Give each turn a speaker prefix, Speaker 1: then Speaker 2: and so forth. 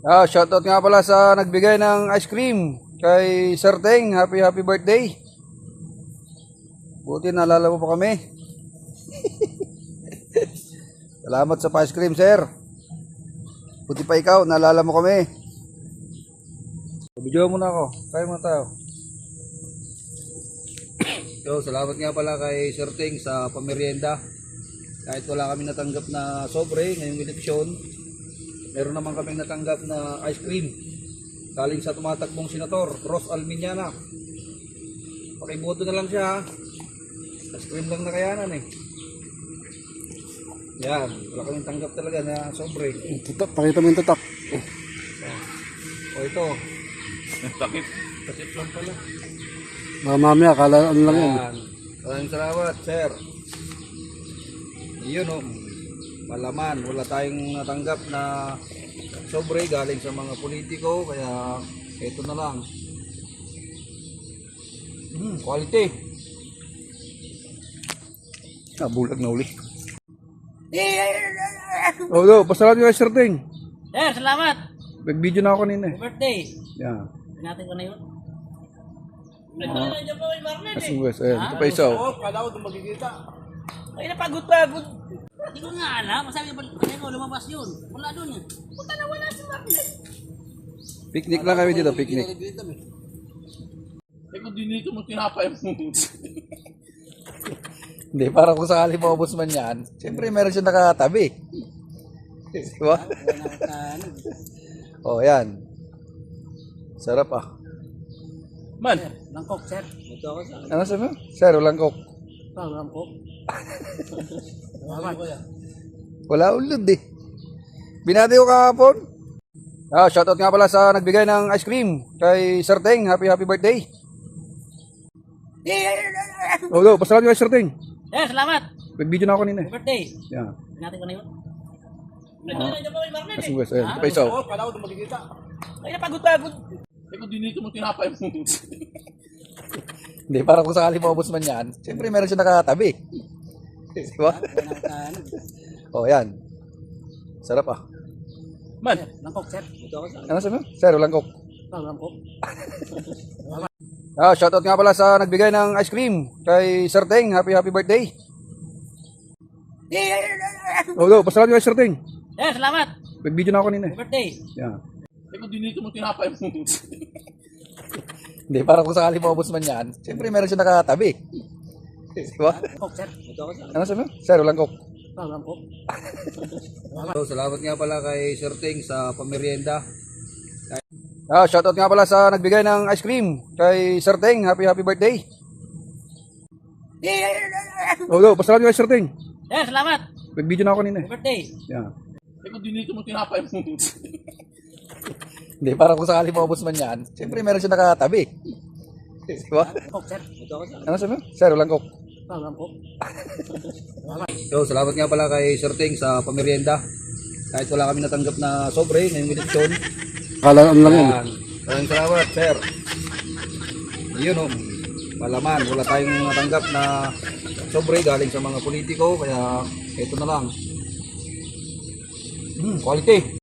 Speaker 1: Shoutout nga pala sa nagbigay ng ice cream kay Sir Teng. Happy birthday. Buti naalala mo pa kami. Salamat sa ice cream, sir. Buti pa ikaw, naalala mo kami. Video muna ako. Kaya mo tayo. So, salamat nga pala kay Sir Teng sa pamerienda. Kahit wala kami natanggap na sobre ngayong eleksyon, meron naman kaming natanggap na ice cream galing sa tumatakbong senator, Ross Alminiana. Pakiboto na lang siya, ha? Ice cream lang na kayanan eh. Yan, wala kaming tanggap talaga na sobre.
Speaker 2: Tutak, pakita mo yung tutak.
Speaker 1: O ito.
Speaker 3: Takip.
Speaker 1: Takip lang pala.
Speaker 2: Mamaya, kala ano lang yan.
Speaker 1: Yan. Maraming salamat, sir. Yun o. Malaman, wala tayong natanggap na sobre galing sa mga politiko, kaya ito na lang. Quality. Bulag na uli. Oh, pasalamat nyo kay Sir Teng.
Speaker 4: Sir, salamat.
Speaker 1: Nag-video na ako kanina eh.
Speaker 4: Birthday.
Speaker 1: Yan.
Speaker 4: Natin ko na yun.
Speaker 1: Asing West. Ito pa isa oh.
Speaker 2: Kala ko doon magkikita.
Speaker 4: Ay, napagod-pagod. Hindi ko nga alam. Masabi mo, lumabas yun. Wala doon eh. Punta na wala si Marnet.
Speaker 1: Picnic lang kami dito, picnic.
Speaker 3: Eh kung dinito mo tinapay mo.
Speaker 1: Hindi, para kung sakali maubos man yan, siyempre meron siya nakatabi. Diba? Oh, yan. Sarap ah.
Speaker 3: Man,
Speaker 4: Langkok, sir. Ito ako sa
Speaker 1: Ano sabi mo? Sir, walang coke.
Speaker 4: langkok.
Speaker 1: Wala ulod eh. Binati ko kahapon. Shoutout nga pala sa nagbigay ng ice cream kay Sir Teng. Happy birthday. Oh, pasalamat nyo kay Sir Teng.
Speaker 4: Sir, salamat.
Speaker 1: Nag-video na ako kanina eh.
Speaker 4: Birthday.
Speaker 1: Yan.
Speaker 4: Natin ko na yun.
Speaker 1: Asing West. Ito pa isa oh.
Speaker 2: Kala ko doon magkikita.
Speaker 4: Ay, napagod-pagod.
Speaker 3: eh kung dinito mo tinapay mo.
Speaker 1: Hindi, para kung sakali maubos man yan, siyempre meron siya nakatabi. Diba? Oh, yan. Sarap ah.
Speaker 3: Man,
Speaker 4: Langkok, sir. Ito ako sa
Speaker 1: Ano sabi mo? Sir, walang coke.
Speaker 4: langkok.
Speaker 1: Shoutout nga pala sa nagbigay ng ice cream kay Sir Teng. Happy birthday. Oh, pasalamat nyo kay Sir Teng.
Speaker 4: Sir, salamat.
Speaker 1: Nag-video na ako kanina eh.
Speaker 4: Birthday.
Speaker 1: Yan.
Speaker 3: eh kung dinito mo tinapay mo.
Speaker 1: Hindi, para kung sakali maubos man yan, siyempre meron siya nakatabi. Diba?
Speaker 4: Langkok, sir. Ito ako sa
Speaker 1: Ano sabi mo? Sir, walang coke.
Speaker 4: langkok.
Speaker 1: So, salamat nga pala kay Sir Teng sa pamerienda. Shoutout nga pala sa nagbigay ng ice cream kay Sir Teng. Happy birthday. Oh, pasalamat nyo kay Sir Teng.
Speaker 4: Sir, salamat.
Speaker 1: Nag-video na ako kanina eh.
Speaker 4: Birthday.
Speaker 1: Yan.
Speaker 3: eh kung dinito mo tinapay mo.
Speaker 1: Hindi, para kung sakali maubos man yan, siyempre meron siya nakatabi. Diba?
Speaker 4: Langkok, sir. Ito ako sa
Speaker 1: Ano sabi mo? Sir, walang coke.
Speaker 4: langkok.
Speaker 1: So, salamat nga pala kay Sir Teng sa pamerienda. Kahit wala kami natanggap na sobre ngayong eleksyon.
Speaker 2: Kala ano lang yan.
Speaker 1: Yan. Maraming salamat, sir. Yun o. Malaman, wala tayong natanggap na sobre galing sa mga politiko, kaya ito na lang. Quality.